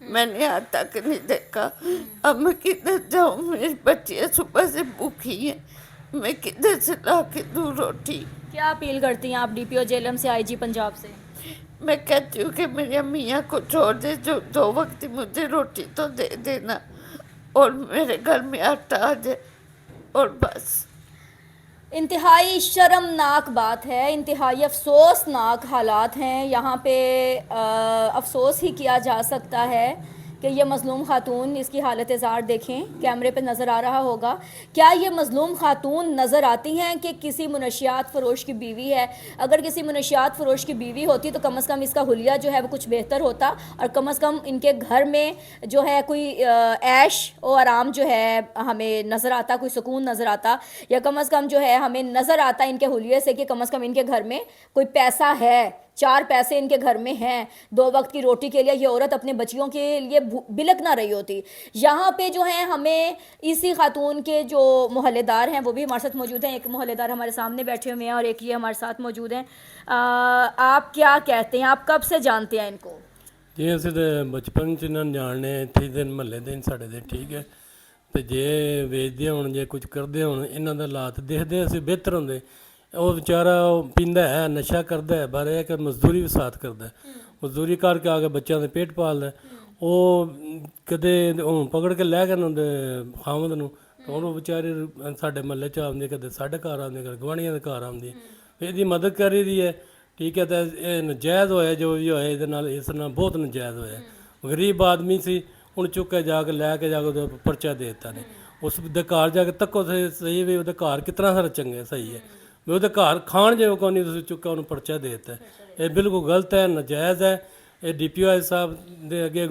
میں نے آج تک نہیں دیکھا. اب میں کدھر جاؤں؟ میری بچیاں صبح سے بھوکی ہیں، میں کدھر سے لا کے دوں روٹی؟ کیا اپیل کرتی ہیں آپ ڈی پی او جیلم سے، آئی جی پنجاب سے؟ میں کہتی ہوں کہ میری میاں کو چھوڑ دے، جو 2 وقت مجھے روٹی تو دے دینا اور میرے گھر میں آٹا آ جائے اور بس. انتہائی شرمناک بات ہے، انتہائی افسوسناک حالات ہیں یہاں پہ. افسوس ہی کیا جا سکتا ہے کہ یہ مظلوم خاتون، اس کی حالت زار دیکھیں، کیمرے پہ نظر آ رہا ہوگا. کیا یہ مظلوم خاتون نظر آتی ہیں کہ کسی منشیات فروش کی بیوی ہے؟ اگر کسی منشیات فروش کی بیوی ہوتی تو کم از کم اس کا حلیہ جو ہے وہ کچھ بہتر ہوتا، اور کم از کم ان کے گھر میں جو ہے کوئی عیش و آرام جو ہے ہمیں نظر آتا، کوئی سکون نظر آتا، یا کم از کم جو ہے ہمیں نظر آتا ان کے حلیے سے کہ کم از کم ان کے گھر میں کوئی پیسہ ہے، 4 پیسے ان کے گھر میں ہیں، 2 وقت کی روٹی کے لیے یہ عورت اپنے بچیوں کے لیے بلک نہ رہی ہوتی. یہاں پہ جو ہے ہمیں اسی خاتون کے جو محلے دار ہیں وہ بھی ہمارے ساتھ موجود ہیں. ایک محلے دار ہمارے سامنے بیٹھے ہوئے ہیں اور ایک یہ ہمارے ساتھ موجود ہیں. آپ کیا کہتے ہیں؟ آپ کب سے جانتے ہیں ان کو؟ جی اسی تو بچپن چ انہوں جاننے اتنے دن محلے دن ساڈے دے، ٹھیک ہے. تو جے ویچتے ہون، جے کچھ کرتے ہون، انہوں کا حالات دیکھتے اسی بہتر ہوندے. وہ بیچارہ پیندا ہے، نشہ کرتا ہے، پر یہ کہ مزدوری بھی ساتھ کرتا ہے. مزدوری کر کے آ کے بچوں کے پیٹ پالتا ہے. وہ کدے ہوں پکڑ کے لے گئے خامد نوں، تو ہوں بیچاری ساڈے محلے چ آਉਂਦੀ، کدے ساڈے گھر آਉਂਦੀ، کدے گوانڈیاں دے گھر آਉਂਦੀ. یہ مدد کر رہی ہے، ٹھیک ہے. تو یہ نجائز ہویا جو بھی ہویا، اس نال بہت نجائز ہویا. غریب آدمی سی، ہوں چک کے جا کے لے کے جا کے پرچہ دے دیتا نے. اس دے گھر جا کے تکو صحیح بھی وہ گھر کتنا سارا چنگے صحیح ہے، بھی وہ گھر کھان جو کو نہیں تسی چکا انہوں پرچہ دے دیتا ہے. یہ بالکل غلط ہے، ناجائز ہے. یہ ڈی پی او صاحب دے اگے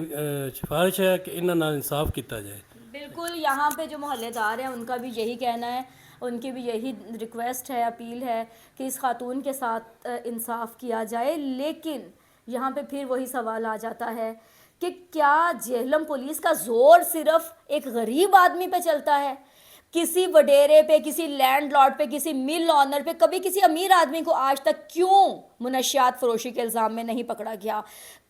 سفارش ہے کہ انہاں نال انصاف کیتا جائے. بالکل، یہاں پہ جو محلے دار ہیں ان کا بھی یہی کہنا ہے، ان کی بھی یہی ریکویسٹ ہے، اپیل ہے کہ اس خاتون کے ساتھ انصاف کیا جائے. لیکن یہاں پہ پھر وہی سوال آ جاتا ہے کہ کیا جہلم پولیس کا زور صرف ایک غریب آدمی پہ چلتا ہے؟ کسی وڈیرے پہ، کسی لینڈ لارڈ پہ، کسی مل آنر پہ کبھی کسی امیر آدمی کو آج تک کیوں منشیات فروشی کے الزام میں نہیں پکڑا گیا؟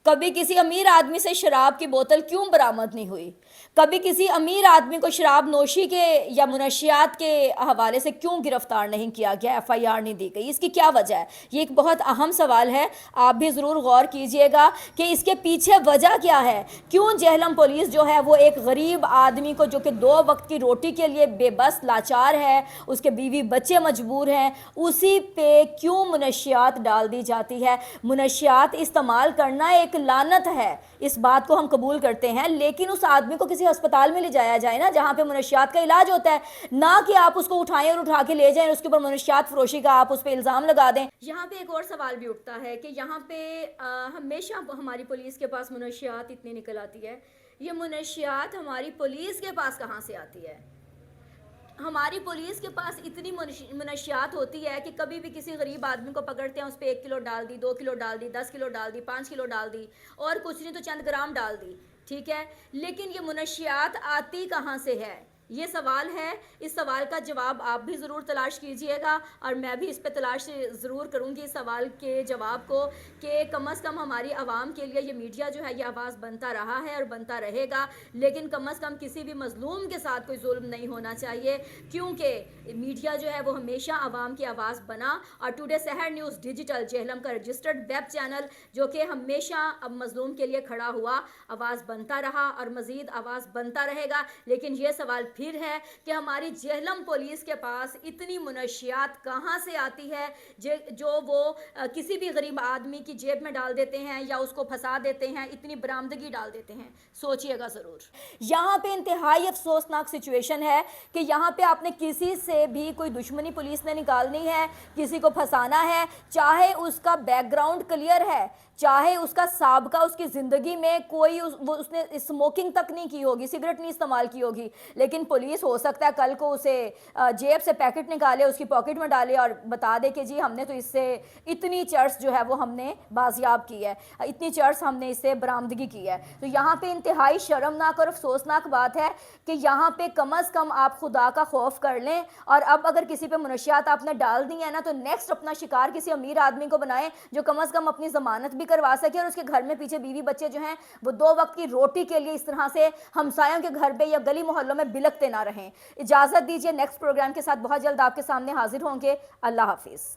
کبھی کسی امیر آدمی سے شراب کی بوتل کیوں برآمد نہیں ہوئی؟ کبھی کسی امیر آدمی کو شراب نوشی کے یا منشیات کے حوالے سے کیوں گرفتار نہیں کیا گیا، ایف آئی آر نہیں دی گئی؟ اس کی کیا وجہ ہے؟ یہ ایک بہت اہم سوال ہے. آپ بھی ضرور غور کیجئے گا کہ اس کے پیچھے وجہ کیا ہے. کیوں جہلم پولیس جو ہے وہ ایک غریب آدمی کو جو کہ 2 وقت کی روٹی کے لیے بے بس لاچار ہے، اس کے بیوی بچے مجبور ہیں، اسی پہ کیوں منشیات ڈال دی جاتی ہے؟ منشیات استعمال کرنا ایک لعنت ہے، اس بات کو ہم قبول کرتے ہیں، لیکن اس آدمی کو کسی ہسپتال میں لے جایا جائے نا جہاں پہ منشیات کا علاج ہوتا ہے، نہ کہ آپ اس کو اٹھائیں اور اٹھا کے لے جائیں اس کے اوپر منشیات فروشی کا آپ اس پہ الزام لگا دیں. یہاں پہ ایک اور سوال بھی اٹھتا ہے کہ یہاں پہ ہمیشہ ہماری پولیس کے پاس منشیات اتنی نکل آتی ہے، یہ منشیات ہماری پولیس کے پاس کہاں سے آتی ہے؟ ہماری پولیس کے پاس اتنی منشیات ہوتی ہے کہ کبھی بھی کسی غریب آدمی کو پکڑتے ہیں، اس پہ 1 کلو ڈال دی، 2 کلو ڈال دی، 10 کلو ڈال دی، 5 کلو ڈال دی، اور کچھ نہیں تو چند گرام ڈال دی، ٹھیک ہے. لیکن یہ منشیات آتی کہاں سے ہے؟ یہ سوال ہے. اس سوال کا جواب آپ بھی ضرور تلاش کیجئے گا اور میں بھی اس پہ تلاش ضرور کروں گی اس سوال کے جواب کو، کہ کم از کم ہماری عوام کے لیے یہ میڈیا جو ہے یہ آواز بنتا رہا ہے اور بنتا رہے گا، لیکن کم از کم کسی بھی مظلوم کے ساتھ کوئی ظلم نہیں ہونا چاہیے، کیونکہ میڈیا جو ہے وہ ہمیشہ عوام کی آواز بنا. اور ٹوڈے سحر نیوز ڈیجیٹل جہلم کا رجسٹرڈ ویب چینل جو کہ ہمیشہ اب مظلوم کے لیے کھڑا ہوا، آواز بنتا رہا اور مزید آواز بنتا رہے گا. لیکن یہ سوال پھر ہے کہ ہماری جہلم پولیس کے پاس اتنی منشیات کہاں سے آتی ہے جو وہ کسی بھی غریب آدمی کی جیب میں ڈال دیتے ہیں یا اس کو پھنسا دیتے ہیں، اتنی برآمدگی ڈال دیتے ہیں. سوچئے گا ضرور. یہاں پہ انتہائی افسوسناک سچویشن ہے کہ یہاں پہ آپ نے کسی سے بھی کوئی دشمنی پولیس نے نکالنی ہے، کسی کو پھنسانا ہے، چاہے اس کا بیک گراؤنڈ کلیئر ہے، چاہے اس کا سابقہ اس کی زندگی میں کوئی اس نے اسموکنگ تک نہیں کی ہوگی، سگریٹ نہیں استعمال کی ہوگی، لیکن پولیس ہو سکتا ہے کل کو اسے جیب سے پیکٹ نکالے، اس کی پاکٹ میں ڈالے اور بتا دے کہ جی ہم نے تو اس سے اتنی چرس جو ہے وہ ہم نے بازیاب کی ہے، اتنی چرس ہم نے اس سے برآمدگی کی ہے. تو یہاں پہ انتہائی شرمناک اور افسوسناک بات ہے کہ یہاں پہ کم از کم آپ خدا کا خوف کر لیں، اور اب اگر کسی پہ منشیات آپ نے ڈال دی ہیں نا تو نیکسٹ اپنا شکار کسی امیر آدمی کو بنائیں جو کم از کم اپنی ضمانت بھی کروا سکے اور اس کے گھر میں پیچھے بیوی بچے جو ہیں وہ 2 وقت کی روٹی کے لیے اس طرح سے ہمسایوں کے گھر پہ یا گلی محلوں میں بلکتے نہ رہیں. اجازت دیجیے، نیکسٹ پروگرام کے ساتھ بہت جلد آپ کے سامنے حاضر ہوں گے. اللہ حافظ.